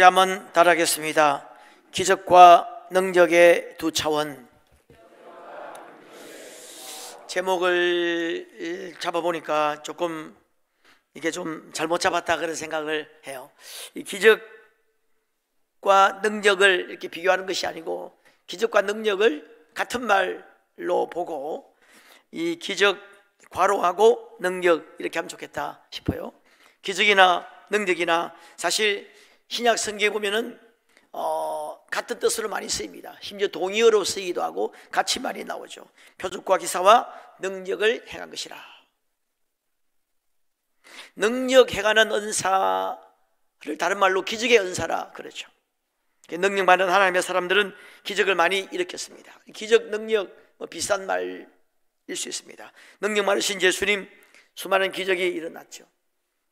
우리 한번 따라하겠습니다. 기적과 능력의 두 차원. 제목을 잡아보니까 조금 이게 좀 잘못 잡았다 그런 생각을 해요. 이 기적과 능력을 이렇게 비교하는 것이 아니고 기적과 능력을 같은 말로 보고 이 기적 괄호하고 능력 이렇게 하면 좋겠다 싶어요. 기적이나 능력이나 사실 신약 성경에 보면은 같은 뜻으로 많이 쓰입니다. 심지어 동의어로 쓰이기도 하고 같이 많이 나오죠. 표적과 기사와 능력을 행한 것이라. 능력 행하는 은사를 다른 말로 기적의 은사라 그러죠. 능력 많은 하나님의 사람들은 기적을 많이 일으켰습니다. 기적, 능력 비슷한 말일 수 있습니다. 능력 많으신 예수님 수많은 기적이 일어났죠.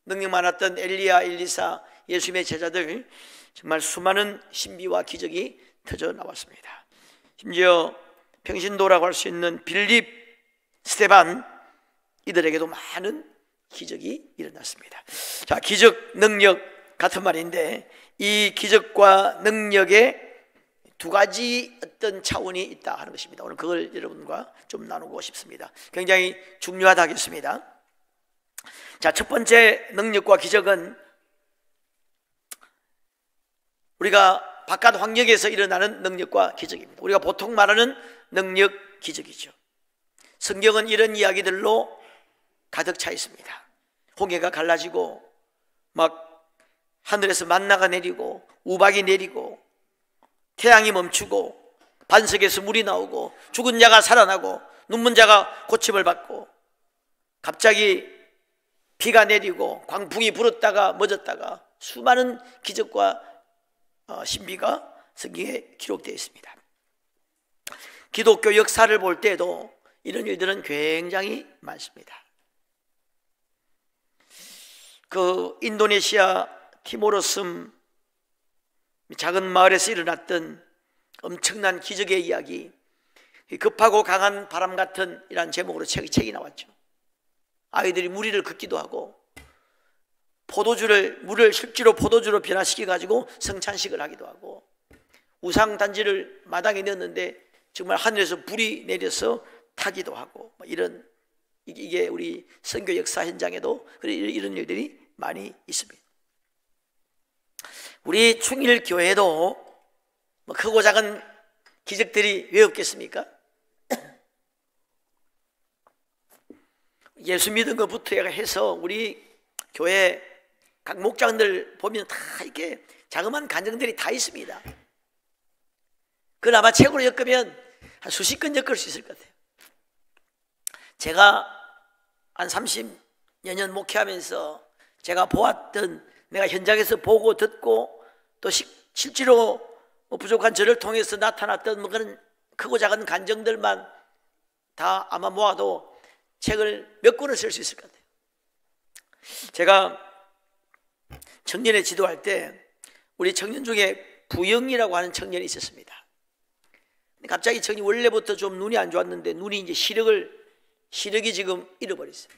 능력 많았던 엘리야, 엘리사, 예수님의 제자들 정말 수많은 신비와 기적이 터져 나왔습니다. 심지어 평신도라고 할 수 있는 빌립, 스데반 이들에게도 많은 기적이 일어났습니다. 자, 기적, 능력 같은 말인데 이 기적과 능력의 두 가지 어떤 차원이 있다 하는 것입니다. 오늘 그걸 여러분과 좀 나누고 싶습니다. 굉장히 중요하다 하겠습니다. 자, 첫 번째 능력과 기적은 우리가 바깥 환경에서 일어나는 능력과 기적입니다. 우리가 보통 말하는 능력, 기적이죠. 성경은 이런 이야기들로 가득 차 있습니다. 홍해가 갈라지고 막 하늘에서 만나가 내리고 우박이 내리고 태양이 멈추고 반석에서 물이 나오고 죽은 자가 살아나고 눈먼 자가 고침을 받고 갑자기 비가 내리고 광풍이 불었다가 멎었다가 수많은 기적과 신비가 성경에 기록되어 있습니다. 기독교 역사를 볼 때도 이런 일들은 굉장히 많습니다. 그 인도네시아 티모르섬 작은 마을에서 일어났던 엄청난 기적의 이야기, 급하고 강한 바람 같은 이란 제목으로 책이 나왔죠. 아이들이 무리를 긋기도 하고 물을 실제로 포도주로 변화시켜 가지고 성찬식을 하기도 하고 우상 단지를 마당에 넣었는데 정말 하늘에서 불이 내려서 타기도 하고 이런 이게 우리 선교 역사 현장에도 이런 일들이 많이 있습니다. 우리 충일교회도 크고 작은 기적들이 왜 없겠습니까? 예수 믿은 것부터 해서 우리 교회 각 목장들 보면 다 이렇게 자그마한 간증들이 다 있습니다. 그건 아마 책으로 엮으면 한 수십 권 엮을 수 있을 것 같아요. 제가 한 30여 년 목회하면서 제가 보았던, 내가 현장에서 보고 듣고 또 실제로 부족한 저를 통해서 나타났던 그런 크고 작은 간증들만 다 아마 모아도 책을 몇 권을 쓸 수 있을 것 같아요. 제가 청년회 지도할 때 우리 청년 중에 부영이라고 하는 청년이 있었습니다. 갑자기 청년이 원래부터 좀 눈이 안 좋았는데 눈이 이제 시력이 지금 잃어버렸어요.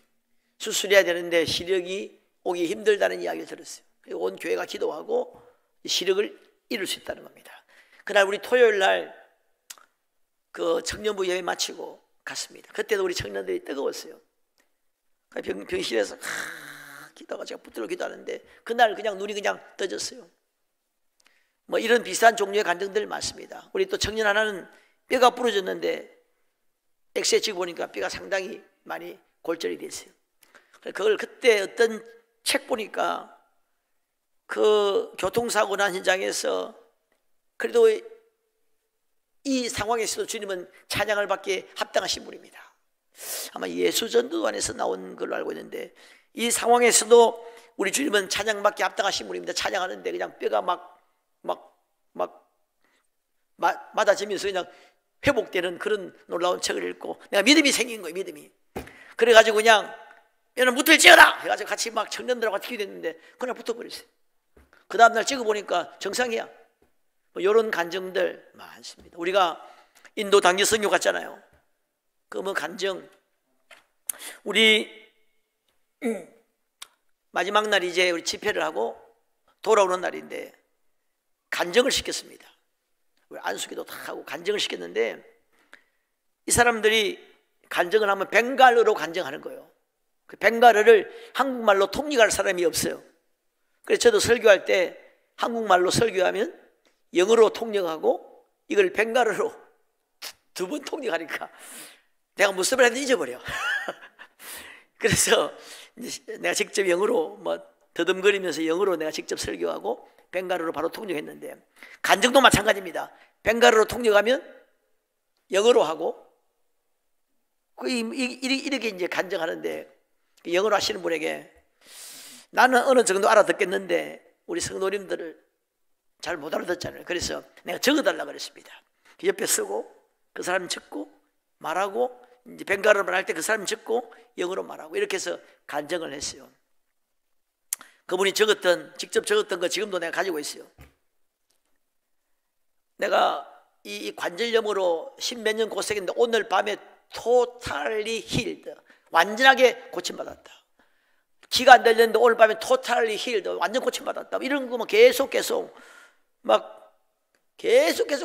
수술해야 되는데 시력이 오기 힘들다는 이야기를 들었어요. 온 교회가 기도하고 시력을 잃을 수 있다는 겁니다. 그날 우리 토요일 날 그 청년부 예배 마치고 갔습니다. 그때도 우리 청년들이 뜨거웠어요. 병실에서 기도가 제가 붙들어 기도하는데 그날 그냥 눈이 그냥 떠졌어요. 이런 비슷한 종류의 간증들 많습니다. 우리 또 청년 하나는 뼈가 부러졌는데 엑스레이 찍어 보니까 뼈가 상당히 많이 골절이 됐어요. 그걸 그때 어떤 책 보니까 그 교통사고 난 현장에서 그래도 이 상황에서도 주님은 찬양을 받기에 합당하신 분입니다. 아마 예수전도단에서 나온 걸로 알고 있는데 이 상황에서도 우리 주님은 찬양받기 합당하신 분입니다. 찬양하는데 그냥 뼈가 맞아지면서 그냥 회복되는 그런 놀라운 책을 읽고 내가 믿음이 생긴 거예요. 믿음이. 그래가지고 그냥 얘는 붙을지어다 해가지고 같이 막 청년들하고 같이 기도했는데 그냥 붙어버렸어요. 그 다음날 찍어보니까 정상이야. 이런 간증들 많습니다. 우리가 인도 단기 선교 갔잖아요. 그 간증 우리 마지막 날 이제 우리 집회를 하고 돌아오는 날인데 간증을 시켰습니다. 우리 안수기도 다 하고 간증을 시켰는데 이 사람들이 간증을 하면 벵갈어로 간증하는 거예요. 그 벵갈어를 한국말로 통역할 사람이 없어요. 그래서 저도 설교할 때 한국말로 설교하면 영어로 통역하고 이걸 벵갈어로 두 번 통역하니까 내가 무슨 말 했는지 잊어버려. 그래서 내가 직접 영어로 더듬거리면서 영어로 내가 직접 설교하고 벵갈어로 바로 통역했는데 간증도 마찬가지입니다. 벵갈어로 통역하면 영어로 하고 이렇게 이제 간증하는데 영어로 하시는 분에게 나는 어느 정도 알아듣겠는데 우리 성도님들을 잘 못 알아듣잖아요. 그래서 내가 적어달라고 그랬습니다. 옆에 쓰고 그 사람 적고 말하고 이제 벵갈어로 말할 때 그 사람 적고 영어로 말하고 이렇게 해서 간증을 했어요. 그분이 직접 적었던 거 지금도 내가 가지고 있어요. 내가 이 관절염으로 10몇 년 고생했는데 오늘 밤에 totally healed, 완전하게 고침받았다. 기가 안 들렸는데 오늘 밤에 totally healed, 완전 고침받았다. 이런 거 계속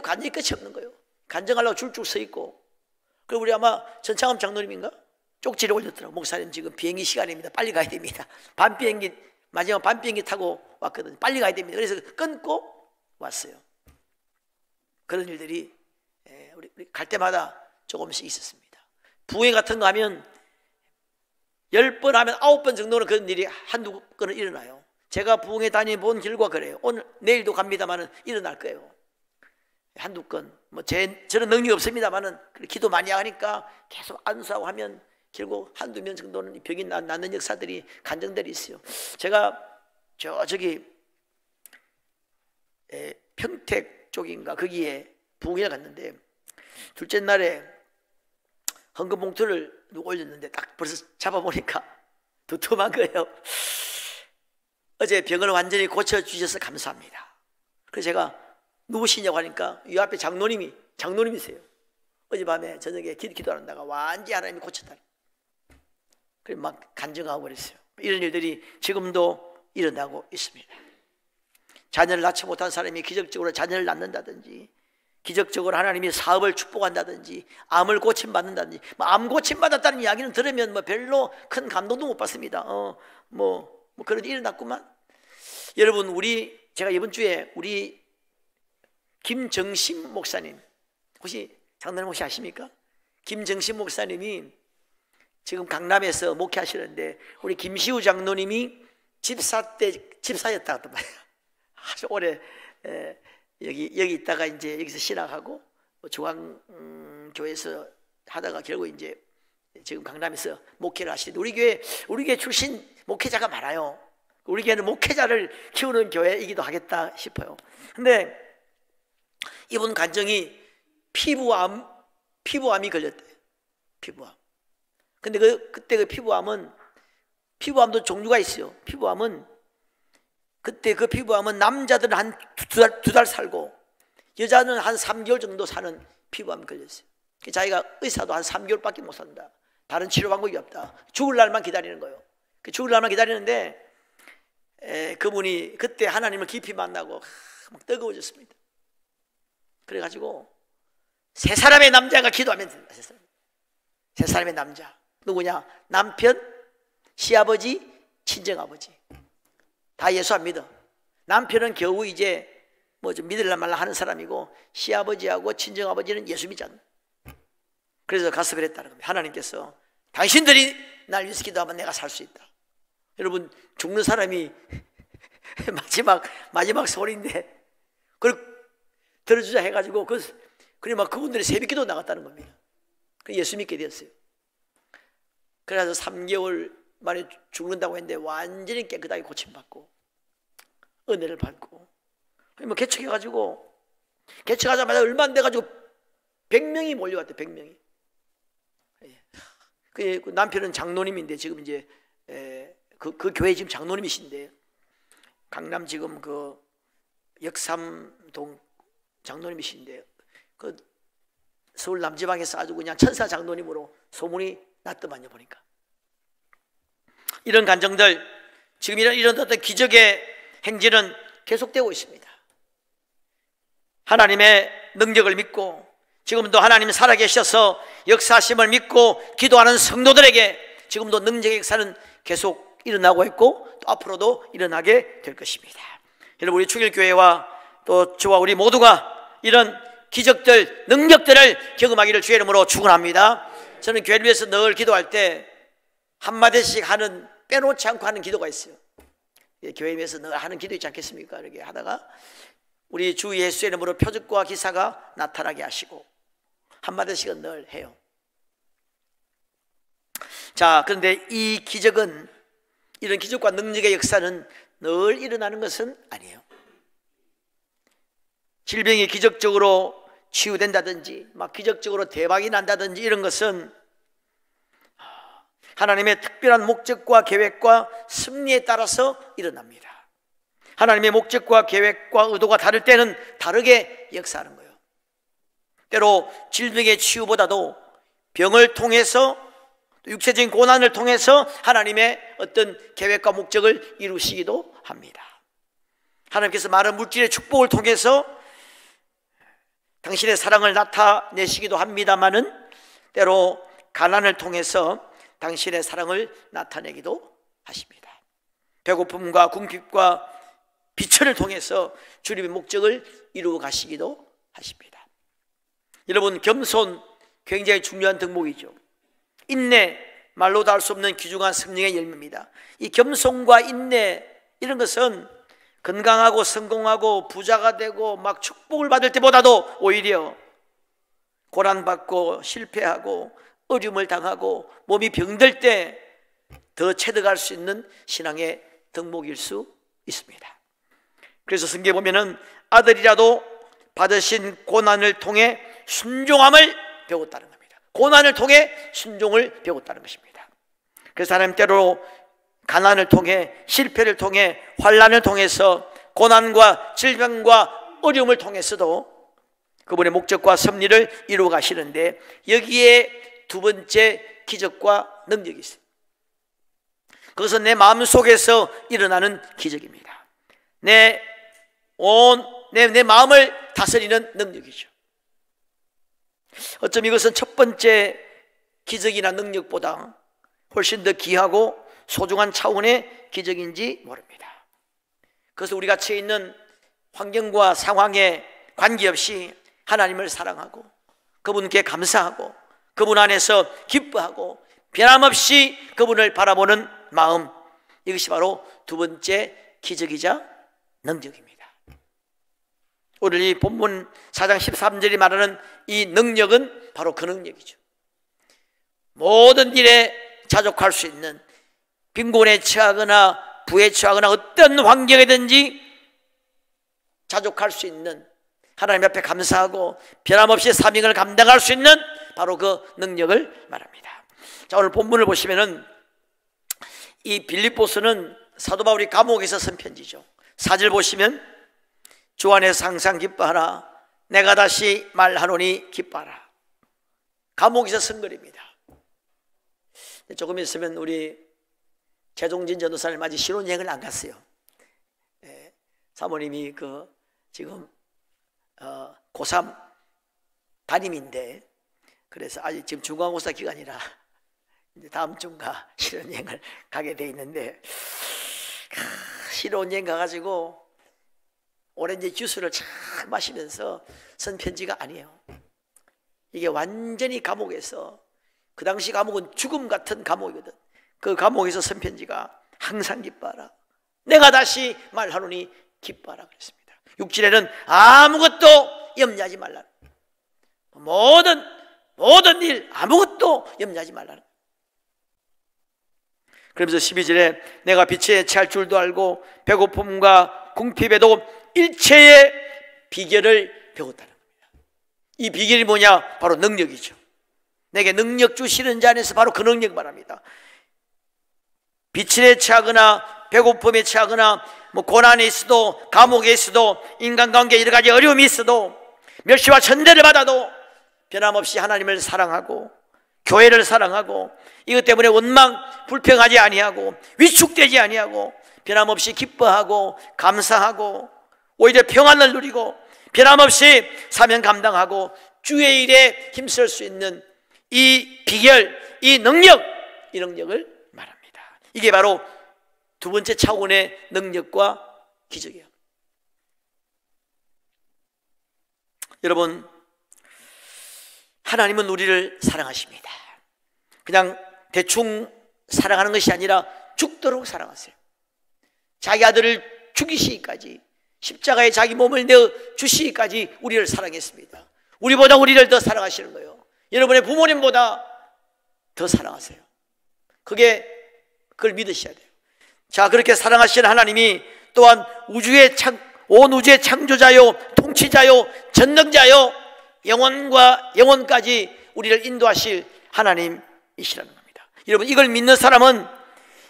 간증이 끝이 없는 거예요. 간증하려고 줄줄 서 있고. 그리고 우리 아마 전창흠 장로님인가? 쪽지를 올렸더라고. 목사님 지금 비행기 시간입니다. 빨리 가야 됩니다. 마지막 밤 비행기 타고 왔거든요. 빨리 가야 됩니다. 그래서 끊고 왔어요. 그런 일들이 우리 갈 때마다 조금씩 있었습니다. 부흥회 같은 거 하면 10번 하면 9번 정도는 그런 일이 한두 건은 일어나요. 제가 부흥회 다녀본 결과 그래요. 내일도 갑니다만은 일어날 거예요. 한두 건. 저는 능력이 없습니다만은 기도 많이 하니까 계속 안수하고 하면 결국 한두 명 정도는 병이 낫는 역사들이 간증들이 있어요. 제가 저기 평택 쪽인가 거기에 부흥회를 갔는데 둘째 날에 헌금 봉투를 누가 올렸는데 딱 벌써 잡아보니까 두툼한 거예요. 어제 병을 완전히 고쳐주셔서 감사합니다. 그래서 제가 누구시냐고 하니까 이 앞에 장로님이세요. 어젯밤에 저녁에 기도한다가 완전히 하나님이 고쳤다. 그래서 막 간증하고 그랬어요. 이런 일들이 지금도 일어나고 있습니다. 자녀를 낳지 못한 사람이 기적적으로 자녀를 낳는다든지, 기적적으로 하나님이 사업을 축복한다든지, 암을 고침받는다든지, 암 고침받았다는 이야기는 들으면 별로 큰 감동도 못 받습니다. 그런 일이 일어났구만. 여러분, 제가 이번 주에 우리 김정심 목사님, 혹시 장로님 혹시 아십니까? 김정심 목사님이 지금 강남에서 목회하시는데 우리 김시우 장로님이 집사였다 하더만. 아주 오래 여기 있다가 이제 여기서 신학하고 중앙교회에서 하다가 결국 이제 지금 강남에서 목회를 하시는데 우리 교회 출신 목회자가 많아요. 우리 교회는 목회자를 키우는 교회이기도 하겠다 싶어요. 근데 이분 간증이 피부암이 걸렸대요. 피부암. 근데 그때 그 피부암도 종류가 있어요. 그때 그 피부암은 남자들은 한 두 달 살고 여자는 한 3개월 정도 사는 피부암이 걸렸어요. 자기가 의사도 한 3개월밖에 못 산다. 다른 치료 방법이 없다. 죽을 날만 기다리는 거예요. 죽을 날만 기다리는데 그분이 그때 하나님을 깊이 만나고 막 뜨거워졌습니다. 그래가지고 세 사람의 남자가 기도하면 된다. 세 사람의 남자. 누구냐? 남편, 시아버지, 친정아버지. 다 예수 안 믿어. 남편은 겨우 이제 좀 믿을라 말라 하는 사람이고 시아버지하고 친정아버지는 예수 믿지 않는. 그래서 가서 그랬다는 겁니다. 하나님께서 당신들이 날 위해서 기도하면 내가 살 수 있다. 여러분, 죽는 사람이 마지막 소리인데 그걸 들어주자 해가지고 그분들이 새벽기도 나갔다는 겁니다. 예수 믿게 되었어요. 그래서 3개월 만에 죽는다고 했는데 완전히 깨끗하게 고침받고 은혜를 받고 개척하자마자 얼마 안 돼가지고 100명이 몰려왔대. 100명이. 그 남편은 장로님인데 지금 이제 그 교회 지금 장로님이신데 강남 지금 그 역삼동 장로님이신데 그 서울 남지방에서 아주 그냥 천사 장로님으로 소문이 났더만요. 보니까 이런 간증들, 지금 이런 어떤 기적의 행진은 계속되고 있습니다. 하나님의 능력을 믿고 지금도 하나님 살아계셔서 역사하심을 믿고 기도하는 성도들에게 지금도 능력의 역사는 계속 일어나고 있고 또 앞으로도 일어나게 될 것입니다. 여러분, 우리 충일교회와 또 저와 우리 모두가 이런 기적들, 능력들을 경험하기를 주의 이름으로 축원합니다. 저는 교회를 위해서 늘 기도할 때 한마디씩 하는, 빼놓지 않고 하는 기도가 있어요. 교회를 위해서 늘 하는 기도 있지 않겠습니까? 이렇게 하다가 우리 주 예수의 이름으로 표적과 기사가 나타나게 하시고 한마디씩은 늘 해요. 자, 그런데 이 기적은, 이런 기적과 능력의 역사는 늘 일어나는 것은 아니에요. 질병이 기적적으로 치유된다든지 막 기적적으로 대박이 난다든지 이런 것은 하나님의 특별한 목적과 계획과 섭리에 따라서 일어납니다. 하나님의 목적과 계획과 의도가 다를 때는 다르게 역사하는 거예요. 때로 질병의 치유보다도 병을 통해서, 육체적인 고난을 통해서 하나님의 어떤 계획과 목적을 이루시기도 합니다. 하나님께서 많은 물질의 축복을 통해서 당신의 사랑을 나타내시기도 합니다마는 때로 가난을 통해서 당신의 사랑을 나타내기도 하십니다. 배고픔과 궁핍과 비천을 통해서 주님의 목적을 이루어 가시기도 하십니다. 여러분, 겸손 굉장히 중요한 덕목이죠. 인내, 말로도 할 수 없는 귀중한 성령의 열매입니다. 이 겸손과 인내, 이런 것은 건강하고 성공하고 부자가 되고 막 축복을 받을 때보다도 오히려 고난받고 실패하고 어려움을 당하고 몸이 병들 때 더 체득할 수 있는 신앙의 덕목일 수 있습니다. 그래서 성경에 보면은 아들이라도 받으신 고난을 통해 순종함을 배웠다는 겁니다. 고난을 통해 순종을 배웠다는 것입니다. 그래서 하나님 때로 가난을 통해, 실패를 통해, 환난을 통해서, 고난과 질병과 어려움을 통해서도 그분의 목적과 섭리를 이루어 가시는데, 여기에 두 번째 기적과 능력이 있어요. 그것은 내 마음속에서 일어나는 기적입니다. 내 마음을 다스리는 능력이죠. 어쩜 이것은 첫 번째 기적이나 능력보다 훨씬 더 귀하고 소중한 차원의 기적인지 모릅니다. 그래서 우리가 처해 있는 환경과 상황에 관계없이 하나님을 사랑하고 그분께 감사하고 그분 안에서 기뻐하고 변함없이 그분을 바라보는 마음, 이것이 바로 두 번째 기적이자 능력입니다. 오늘 이 본문 4장 13절이 말하는 이 능력은 바로 그 능력이죠. 모든 일에 자족할 수 있는, 빈곤에 처하거나 부에 처하거나 어떤 환경이든지 자족할 수 있는, 하나님 앞에 감사하고 변함없이 사명을 감당할 수 있는 바로 그 능력을 말합니다. 자, 오늘 본문을 보시면은 이 빌립보서는 사도 바울이 감옥에서 쓴 편지죠. 4절 보시면 주 안에서 항상 기뻐하라, 내가 다시 말하노니 기뻐하라. 감옥에서 쓴 글입니다. 조금 있으면 우리 최종진 전도사님 아직 신혼여행을 안 갔어요. 사모님이 지금 고3 담임인데, 그래서 아직 지금 중간고사 기간이라 이제 다음 주인가 신혼여행을 가게 돼 있는데, 신혼여행 가가지고 오렌지 주스를 잘 마시면서 쓴 편지가 아니에요. 이게 완전히 감옥에서, 그 당시 감옥은 죽음 같은 감옥이거든. 그 감옥에서 쓴 편지가 항상 기뻐하라, 내가 다시 말하노니 기뻐하라 그랬습니다. 6절에는 아무것도 염려하지 말라, 모든 일 아무것도 염려하지 말라. 그러면서 12절에 내가 빛에 처할 줄도 알고 배고픔과 궁핍에도 일체의 비결을 배웠다는 겁니다. 이 비결이 뭐냐? 바로 능력이죠. 내게 능력 주시는 자 안에서 바로 그 능력 말합니다. 빛에 처하거나 배고픔에 처하거나 고난에 있어도, 감옥에 있어도, 인간관계에 여러 가지 어려움이 있어도, 멸시와 천대를 받아도 변함없이 하나님을 사랑하고 교회를 사랑하고 이것 때문에 원망 불평하지 아니하고 위축되지 아니하고 변함없이 기뻐하고 감사하고 오히려 평안을 누리고 변함없이 사명 감당하고 주의 일에 힘쓸 수 있는 이 비결, 이 능력을 말합니다. 이게 바로 두 번째 차원의 능력과 기적이에요. 여러분, 하나님은 우리를 사랑하십니다. 그냥 대충 사랑하는 것이 아니라 죽도록 사랑하세요. 자기 아들을 죽이시기까지, 십자가에 자기 몸을 내어 주시기까지 우리를 사랑했습니다. 우리보다 우리를 더 사랑하시는 거예요. 여러분의 부모님보다 더 사랑하세요. 그걸 믿으셔야 돼요. 자, 그렇게 사랑하시는 하나님이 또한 온 우주의 창조자요, 통치자요, 전능자요, 영원과 영원까지 우리를 인도하실 하나님이시라는 겁니다. 여러분, 이걸 믿는 사람은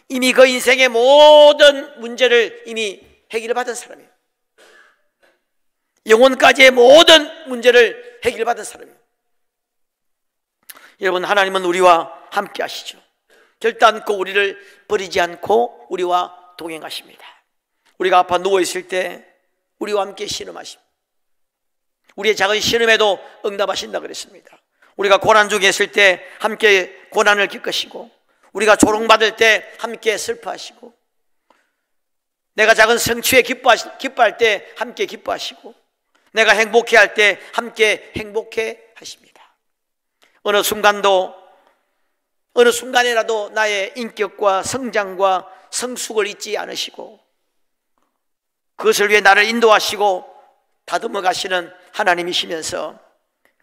이미 그 인생의 모든 문제를 이미 해결을 받은 사람이에요. 영혼까지의 모든 문제를 해결을 받은 사람이에요. 여러분, 하나님은 우리와 함께 하시죠. 결단코 우리를 버리지 않고 우리와 동행하십니다. 우리가 아파 누워있을 때 우리와 함께 신음하십니다. 우리의 작은 신음에도 응답하신다 그랬습니다. 우리가 고난 중에 있을 때 함께 고난을 겪으시고, 우리가 조롱받을 때 함께 슬퍼하시고, 내가 작은 성취에 기뻐할 때 함께 기뻐하시고, 내가 행복해할 때 함께 행복해 하십니다. 어느 순간이라도 나의 인격과 성장과 성숙을 잊지 않으시고, 그것을 위해 나를 인도하시고 다듬어 가시는 하나님이시면서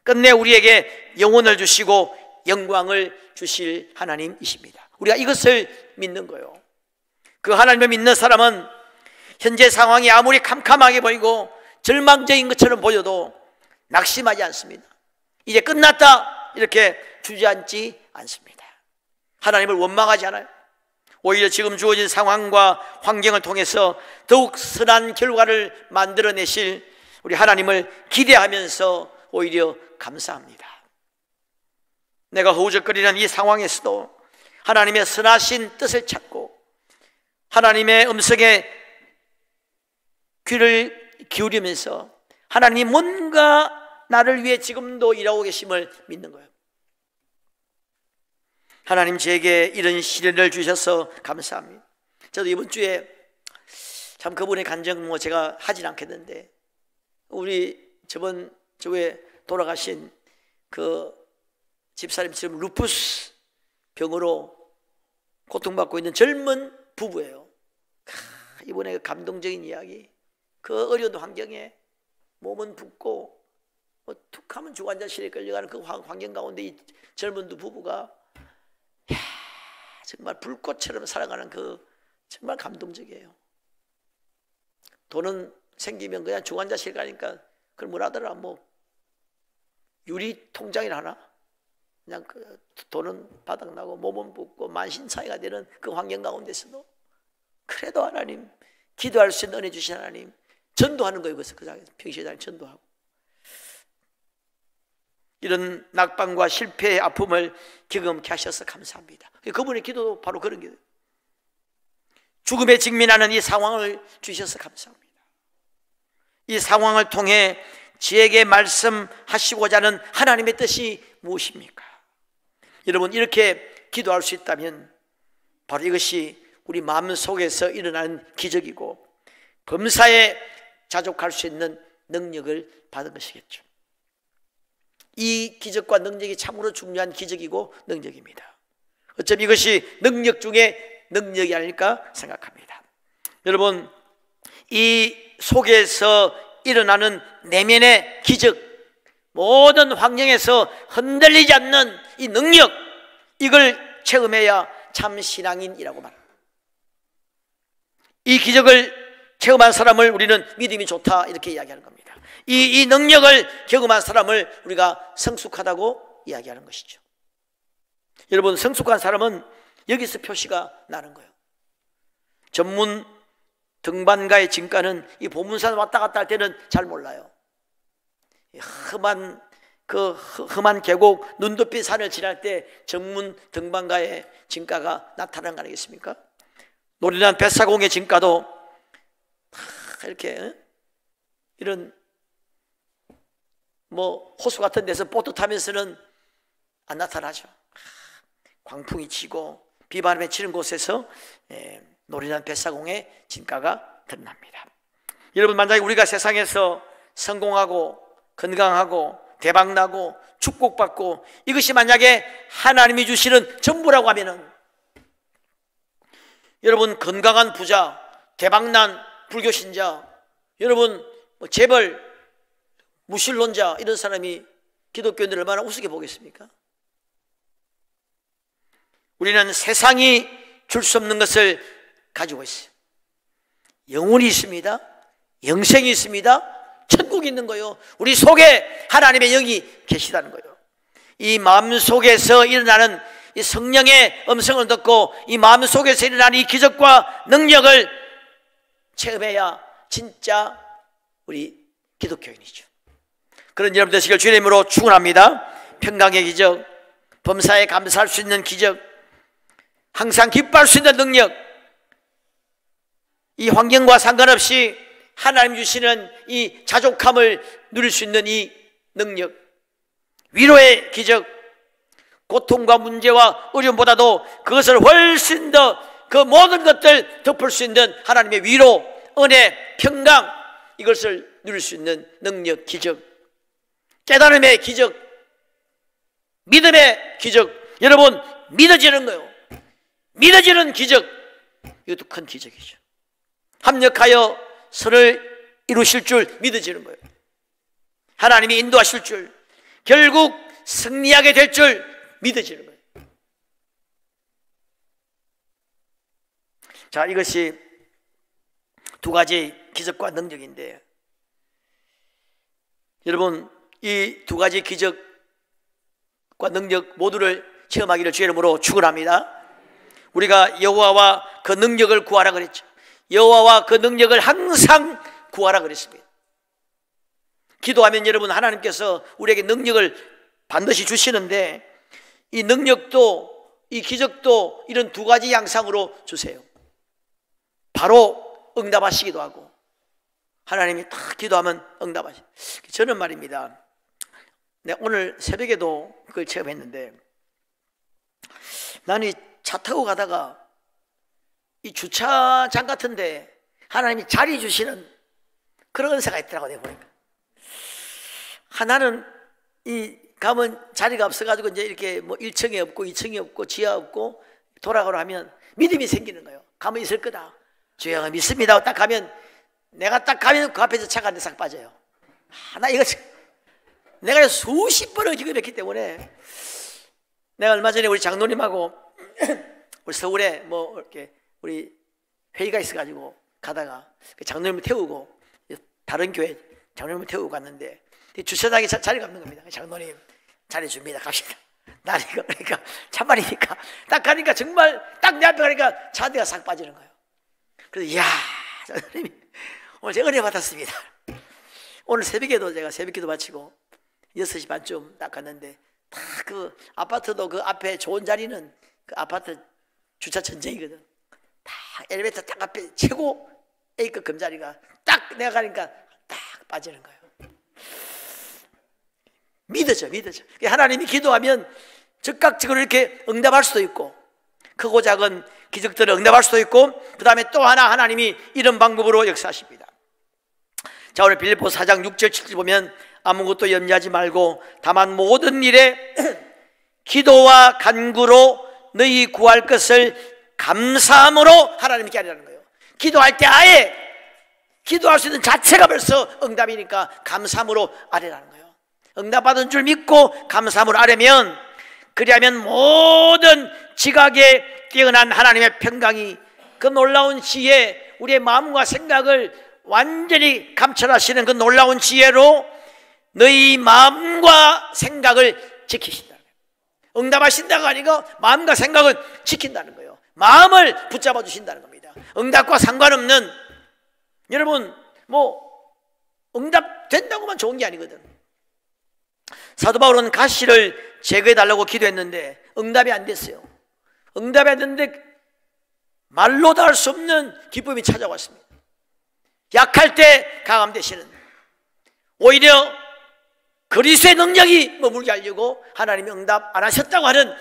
끝내 우리에게 영혼을 주시고 영광을 주실 하나님이십니다. 우리가 이것을 믿는 거예요. 그 하나님을 믿는 사람은 현재 상황이 아무리 캄캄하게 보이고 절망적인 것처럼 보여도 낙심하지 않습니다. 이제 끝났다 이렇게 주저앉지 않습니다. 하나님을 원망하지 않아요. 오히려 지금 주어진 상황과 환경을 통해서 더욱 선한 결과를 만들어내실 우리 하나님을 기대하면서 오히려 감사합니다. 내가 허우적거리는 이 상황에서도 하나님의 선하신 뜻을 찾고 하나님의 음성에 귀를 기울이면서 하나님이 뭔가 나를 위해 지금도 일하고 계심을 믿는 거예요. 하나님, 제게 이런 시련을 주셔서 감사합니다. 저도 이번 주에 참 그분의 간증 제가 하진 않겠는데, 우리 저번 주에 돌아가신 그 집사님 지금 루푸스 병으로 고통받고 있는 젊은 부부예요. 이번에 그 감동적인 이야기, 그 어려운 환경에 몸은 붓고 툭 하면 주관자실에 끌려가는 그 환경 가운데 이 젊은 두 부부가 정말 불꽃처럼 살아가는 그 정말 감동적이에요. 돈은 생기면 그냥 주관자실 가니까 그걸 뭐라더라, 뭐 유리 통장이나 하나, 그냥 그 돈은 바닥나고 몸은 붓고 만신창이가 되는 그 환경 가운데서도 그래도 하나님, 기도할 수 있는 은혜 주신 하나님 전도하는 거예요. 그래서 그 장에서 평시에 전도하고, 이런 낙방과 실패의 아픔을 경험케 하셔서 감사합니다. 그분의 기도도 바로 그런 게, 죽음에 직면하는 이 상황을 주셔서 감사합니다. 이 상황을 통해 지에게 말씀하시고자 하는 하나님의 뜻이 무엇입니까? 여러분, 이렇게 기도할 수 있다면 바로 이것이 우리 마음속에서 일어나는 기적이고 범사에 자족할 수 있는 능력을 받은 것이겠죠. 이 기적과 능력이 참으로 중요한 기적이고 능력입니다. 어쩜 이것이 능력 중에 능력이 아닐까 생각합니다. 여러분, 이 속에서 일어나는 내면의 기적, 모든 환경에서 흔들리지 않는 이 능력, 이걸 체험해야 참 신앙인이라고 말합니다. 이 기적을 체험한 사람을 우리는 믿음이 좋다 이렇게 이야기하는 겁니다. 이 능력을 경험한 사람을 우리가 성숙하다고 이야기하는 것이죠. 여러분, 성숙한 사람은 여기서 표시가 나는 거예요. 전문 등반가의 진가는 이 보문산 왔다 갔다 할 때는 잘 몰라요. 험한 계곡, 눈높이 산을 지날 때 전문 등반가의 진가가 나타나는 거 아니겠습니까? 노련한 뱃사공의 진가도 이렇게 이런 뭐 호수 같은 데서 보트 타면서는 안 나타나죠. 광풍이 치고 비바람에 치는 곳에서 노련한 뱃사공의 진가가 드러납니다. 여러분, 만약에 우리가 세상에서 성공하고 건강하고 대박나고 축복받고 이것이 만약에 하나님이 주시는 전부라고 하면은, 여러분 건강한 부자, 대박난 불교신자, 여러분 재벌, 무신론자 이런 사람이 기독교인들을 얼마나 우습게 보겠습니까? 우리는 세상이 줄 수 없는 것을 가지고 있어요. 영혼이 있습니다. 영생이 있습니다. 천국이 있는 거예요. 우리 속에 하나님의 영이 계시다는 거예요. 이 마음 속에서 일어나는 이 성령의 음성을 듣고 이 마음 속에서 일어나는 이 기적과 능력을 체험해야 진짜 우리 기독교인이죠. 그런 여러분 되시길 주의 이름으로 축원합니다. 평강의 기적, 범사에 감사할 수 있는 기적, 항상 기뻐할 수 있는 능력, 이 환경과 상관없이 하나님 주시는 이 자족함을 누릴 수 있는 이 능력, 위로의 기적, 고통과 문제와 어려움보다도 그것을 훨씬 더 그 모든 것들 덮을 수 있는 하나님의 위로, 은혜, 평강, 이것을 누릴 수 있는 능력, 기적, 깨달음의 기적, 믿음의 기적. 여러분, 믿어지는 거예요. 믿어지는 기적, 이것도 큰 기적이죠. 합력하여 선을 이루실 줄 믿어지는 거예요. 하나님이 인도하실 줄, 결국 승리하게 될 줄 믿어지는 거예요. 자, 이것이 두 가지 기적과 능력인데, 여러분 이 두 가지 기적과 능력 모두를 체험하기를 주의 이름으로 축원합니다. 우리가 여호와와 그 능력을 구하라 그랬죠. 여호와와 그 능력을 항상 구하라 그랬습니다. 기도하면 여러분 하나님께서 우리에게 능력을 반드시 주시는데, 이 능력도 이 기적도 이런 두 가지 양상으로 주세요. 바로 응답하시기도 하고, 하나님이 딱 기도하면 응답하시고. 저는 말입니다, 내가 오늘 새벽에도 그걸 체험했는데, 나는 차 타고 가다가 이 주차장 같은데 하나님이 자리 주시는 그런 은사가 있더라고. 내가 보니까 하나는 이 가면 자리가 없어가지고 이제 이렇게 뭐 1층에 없고 2층이 없고 지하 없고 돌아가려 하면 믿음이 생기는 거예요. 가면 있을 거다. 주여 믿습니다. 딱 가면, 내가 딱 가면 그 앞에서 차가 한 대 싹 빠져요. 나 이거 내가 수십 번을 경험했기 때문에. 내가 얼마 전에 우리 장로님하고 우리 서울에 뭐 이렇게 우리 회의가 있어가지고 가다가 장로님을 태우고 다른 교회 장로님을 태우고 갔는데, 주차장에 자리가 없는 겁니다. 장로님 자리 줍니다. 갑시다. 나 이거 그러니까 참말이니까 딱 가니까 정말 딱 내 앞에 가니까 차 한 대가 싹 빠지는 거예요. 그래서 이야, 장로님이 오늘 제가 은혜 받았습니다. 오늘 새벽에도 제가 새벽기도 마치고 6시 반쯤 딱 갔는데, 딱 그 아파트도 그 앞에 좋은 자리는 그 아파트 주차 전쟁이거든. 딱 엘리베이터 딱 앞에 최고 A급 금자리가 딱 내가 가니까 딱 빠지는 거예요. 믿어져. 하나님이 기도하면 즉각적으로 이렇게 응답할 수도 있고, 크고 작은 기적들을 응답할 수도 있고, 그 다음에 또 하나 하나님이 이런 방법으로 역사하십니다. 자, 오늘 빌립보 4장 6절 7절 보면, 아무것도 염려하지 말고 다만 모든 일에 기도와 간구로 너희 구할 것을 감사함으로 하나님께 하리라는 거예요. 기도할 때 아예 기도할 수 있는 자체가 벌써 응답이니까 감사함으로 아뢰라는 거예요. 응답받은 줄 믿고 감사함으로 아뢰면, 그리하면 모든 지각에 뛰어난 하나님의 평강이, 그 놀라운 지혜, 우리의 마음과 생각을 완전히 감찰하시는 그 놀라운 지혜로 너희 마음과 생각을 지키신다는 거예요. 응답하신다가 아니고 마음과 생각을 지킨다는 거예요. 마음을 붙잡아 주신다는 겁니다. 응답과 상관없는, 여러분 뭐 응답 된다고만 좋은 게 아니거든. 사도 바울은 가시를 제거해 달라고 기도했는데 응답이 안 됐어요. 응답이 안 됐는데 말로 다 할 수 없는 기쁨이 찾아왔습니다. 약할 때 강함 되시는, 오히려 그리스도의 능력이 머물게 하려고 하나님이 응답 안 하셨다고 하는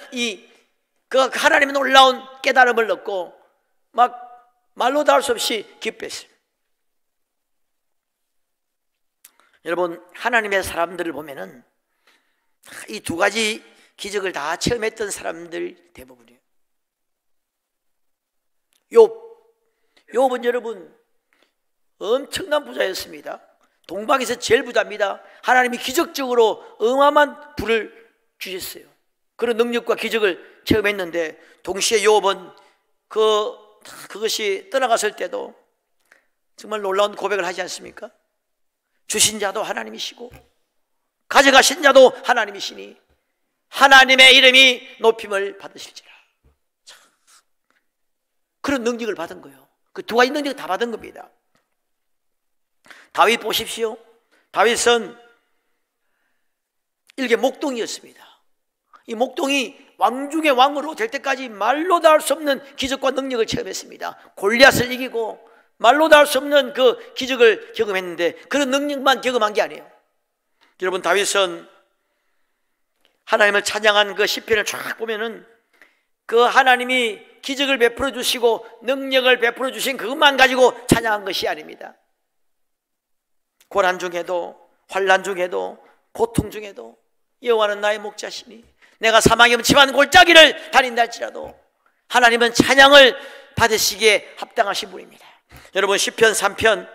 그 하나님의 놀라운 깨달음을 얻고 막 말로 다 할 수 없이 기뻐했어요. 여러분, 하나님의 사람들을 보면은 이 두 가지 기적을 다 체험했던 사람들 대부분이에요. 욥은 여러분 엄청난 부자였습니다. 동방에서 제일 부자입니다. 하나님이 기적적으로 어마어마한 부를 주셨어요. 그런 능력과 기적을 체험했는데 동시에 욥은 그것이 떠나갔을 때도 정말 놀라운 고백을 하지 않습니까? 주신 자도 하나님이시고 가져가신 자도 하나님이시니 하나님의 이름이 높임을 받으실지라. 그런 능력을 받은 거예요. 그 두 가지 능력을 다 받은 겁니다. 다윗 보십시오. 다윗은 일개 목동이었습니다. 이 목동이 왕 중의 왕으로 될 때까지 말로 다 할 수 없는 기적과 능력을 체험했습니다. 골리앗을 이기고 말로 다 할 수 없는 그 기적을 경험했는데 그런 능력만 경험한 게 아니에요. 여러분, 다윗은 하나님을 찬양한 그 시편을 쫙 보면은 그 하나님이 기적을 베풀어 주시고 능력을 베풀어 주신 그것만 가지고 찬양한 것이 아닙니다. 고난 중에도 환난 중에도 고통 중에도 여호와는 나의 목자시니 내가 사망의 음침한 골짜기를 다닌다 할지라도 하나님은 찬양을 받으시기에 합당하신 분입니다. 여러분, 시편 3편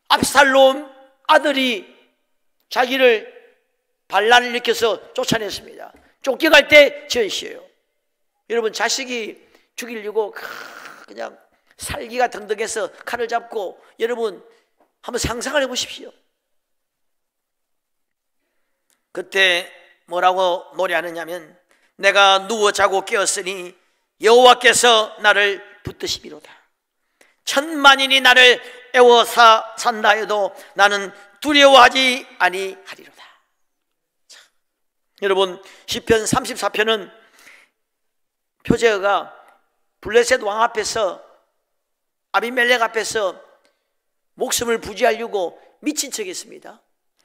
압살롬 아들이 자기를 반란을 일으켜서 쫓아냈습니다. 쫓겨갈 때 전시예요. 여러분, 자식이 죽이려고 그냥 살기가 등등해서 칼을 잡고, 여러분 한번 상상을 해보십시오. 그때 뭐라고 노래하느냐면 내가 누워 자고 깨었으니 여호와께서 나를 붙드시미로다. 천만인이 나를 애워사 산다 해도 나는 두려워하지 아니하리로다. 자, 여러분, 시편 34편은 표제어가 블레셋 왕 앞에서 아비멜렉 앞에서 목숨을 부지하려고 미친 척 했습니다.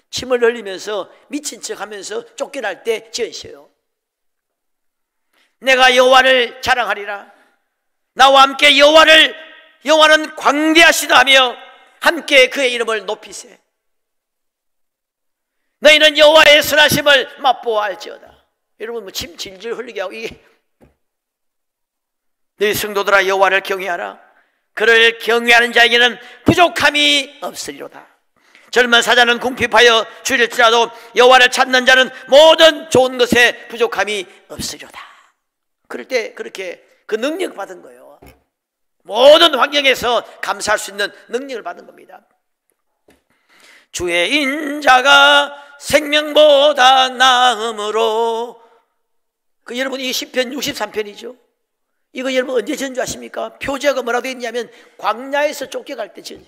침을 흘리면서 미친 척 하면서 쫓겨날 때 지으셔요. 내가 여호와를 자랑하리라. 나와 함께 여호와는 광대하시다 하며 함께 그의 이름을 높이세. 너희는 여호와의 선하심을 맛보아 알지어다. 여러분, 침 질질 흘리게 하고, 이게 너희 성도들아 여호와를 경외하라. 그를 경외하는 자에게는 부족함이 없으리로다. 젊은 사자는 궁핍하여 줄일지라도 여호와를 찾는 자는 모든 좋은 것에 부족함이 없으리로다. 그럴 때 그렇게 그 능력 받은 거예요. 모든 환경에서 감사할 수 있는 능력을 받은 겁니다. 주의 인자가 생명보다 나음으로. 여러분, 이 시편 63편이죠. 이거 여러분 언제 지은 줄 아십니까? 표제가 뭐라고 되어 있냐면 광야에서 쫓겨갈 때 지은,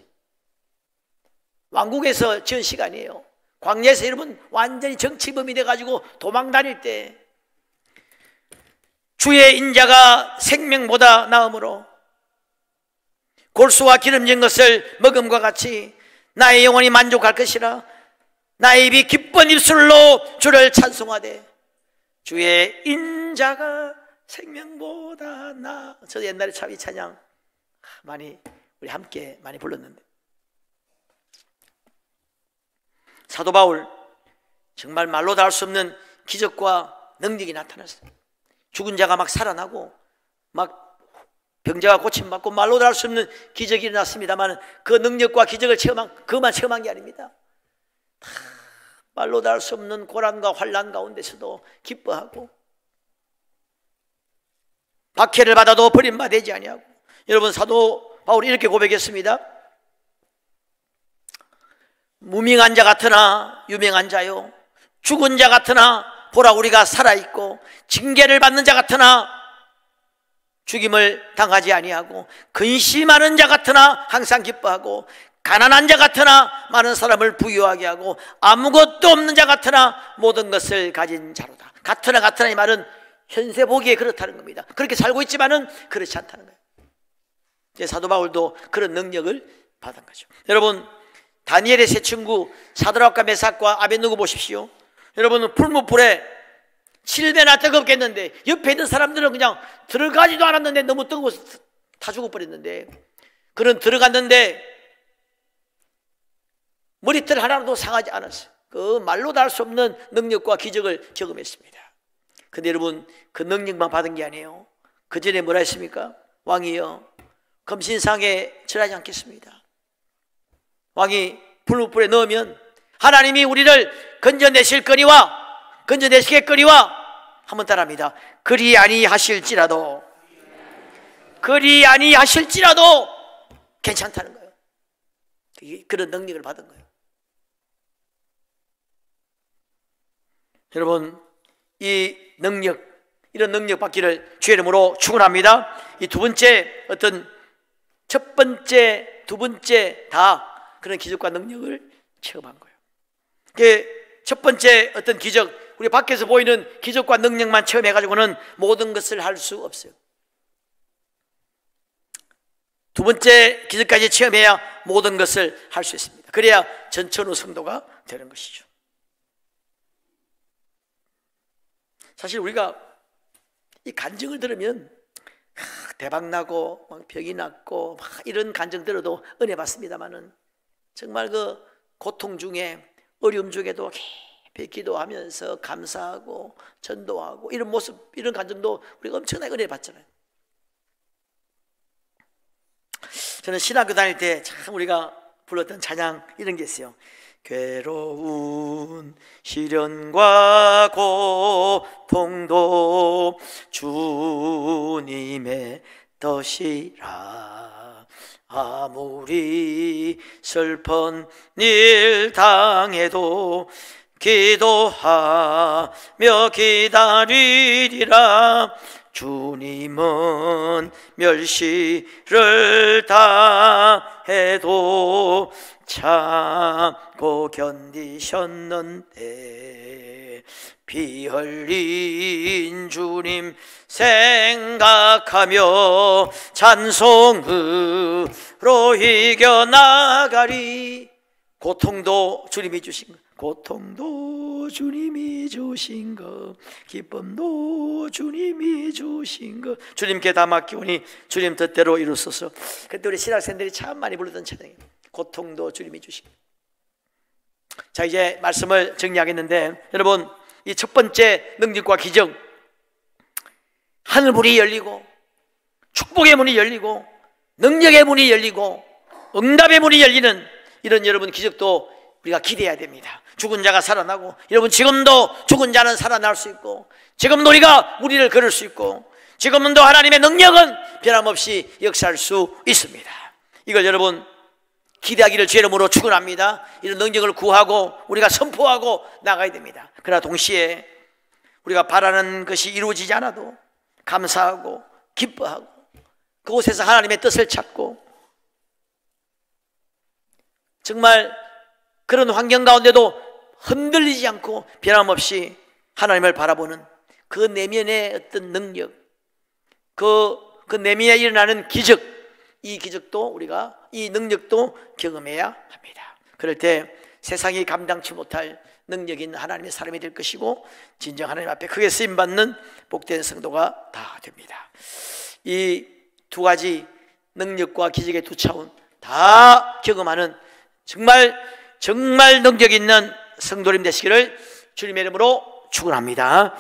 왕국에서 지은 시간이에요. 광야에서 여러분 완전히 정치범이 돼가지고 도망 다닐 때 주의 인자가 생명보다 나음으로 골수와 기름진 것을 먹음과 같이 나의 영혼이 만족할 것이라. 나의 입이 기쁜 입술로 주를 찬송하되 주의 인자가 생명보다 나. 저도 옛날에 참 이 찬양 많이 우리 함께 많이 불렀는데, 사도 바울 정말 말로 다 할 수 없는 기적과 능력이 나타났어요. 죽은 자가 막 살아나고 막 병자가 고침받고 말로 다 할 수 없는 기적이 일어났습니다만 그 능력과 기적을 그것만 체험한 게 아닙니다. 말로 다 할 수 없는 고난과 환난 가운데서도 기뻐하고 박해를 받아도 버림받지 아니하고. 여러분, 사도 바울이 이렇게 고백했습니다. 무명한 자 같으나 유명한 자요, 죽은 자 같으나 보라 우리가 살아있고, 징계를 받는 자 같으나 죽임을 당하지 아니하고, 근심하는 자 같으나 항상 기뻐하고, 가난한 자 같으나 많은 사람을 부유하게 하고, 아무것도 없는 자 같으나 모든 것을 가진 자로다. 같으나 이 말은 현세 보기에 그렇다는 겁니다. 그렇게 살고 있지만은 그렇지 않다는 거예요. 이제 사도 바울도 그런 능력을 받은 거죠. 여러분, 다니엘의 세 친구 사드락과 메삭과 아벳느고 보십시오. 여러분은 풀무불에 7배나 뜨겁겠는데 옆에 있는 사람들은 그냥 들어가지도 않았는데 너무 뜨거워서 다 죽어버렸는데, 그는 들어갔는데 머리털 하나도 상하지 않았어요. 그 말로 다 할 수 없는 능력과 기적을 경험했습니다. 근데 여러분, 그 능력만 받은 게 아니에요. 그 전에 뭐라 했습니까? 왕이여, 검신상에 절하지 않겠습니다. 왕이 풀무불에 넣으면 하나님이 우리를 건져내시겠거니와 한번 따라합니다. 그리 아니하실지라도 괜찮다는 거예요. 그런 능력을 받은 거예요. 여러분, 이 능력, 이런 능력 받기를 주의 이름으로 축원합니다. 이 두 번째, 첫 번째, 두 번째 다 그런 기적과 능력을 체험한 거예요. 첫 번째 어떤 기적, 우리 밖에서 보이는 기적과 능력만 체험해가지고는 모든 것을 할 수 없어요. 두 번째 기적까지 체험해야 모든 것을 할 수 있습니다. 그래야 전천후 성도가 되는 것이죠. 사실 우리가 이 간증을 들으면 대박나고 병이 낫고 이런 간증 들어도 은혜 받습니다만은, 정말 그 고통 중에, 어려움 중에도 깊이 기도하면서 감사하고 전도하고 이런 모습, 이런 간증도 우리가 엄청나게 은혜 받잖아요. 저는 신학교 다닐 때 참 우리가 불렀던 찬양 이런 게 있어요. 괴로운 시련과 고통도 주님의 뜻이라, 아무리 슬픈 일 당해도 기도하며 기다리리라. 주님은 멸시를 당해도 참고 견디셨는데, 피 흘린 주님 생각하며 찬송으로 이겨나가리. 고통도 주님이 주신 것, 고통도 주님이 주신 것, 기쁨도 주님이 주신 것, 주님께 다 맡기오니 주님 뜻대로 이루소서. 그때 우리 신학생들이 참 많이 불렀던 찬양이에요. 고통도 주님이 주신 것. 자, 이제 말씀을 정리하겠는데, 여러분, 이 첫 번째 능력과 기적, 하늘 문이 열리고 축복의 문이 열리고 능력의 문이 열리고 응답의 문이 열리는 이런 여러분 기적도 우리가 기대해야 됩니다. 죽은 자가 살아나고, 여러분 지금도 죽은 자는 살아날 수 있고, 지금도 우리가 무리를 걸을 수 있고, 지금도 하나님의 능력은 변함없이 역사할 수 있습니다. 이걸 여러분 기대하기를 주의 이름으로 축원합니다. 이런 능력을 구하고 우리가 선포하고 나가야 됩니다. 그러나 동시에 우리가 바라는 것이 이루어지지 않아도 감사하고 기뻐하고 그곳에서 하나님의 뜻을 찾고, 정말 그런 환경 가운데도 흔들리지 않고 변함없이 하나님을 바라보는 그 내면의 어떤 능력, 그 내면에 일어나는 기적, 이 기적도 우리가, 이 능력도 경험해야 합니다. 그럴 때 세상이 감당치 못할 능력이 있는 하나님의 사람이 될 것이고, 진정 하나님 앞에 크게 쓰임받는 복된 성도가 다 됩니다. 이 두 가지 능력과 기적의 두 차원 다 경험하는 정말 능력 있는 성도님 되시기를 주님의 이름으로 축원합니다.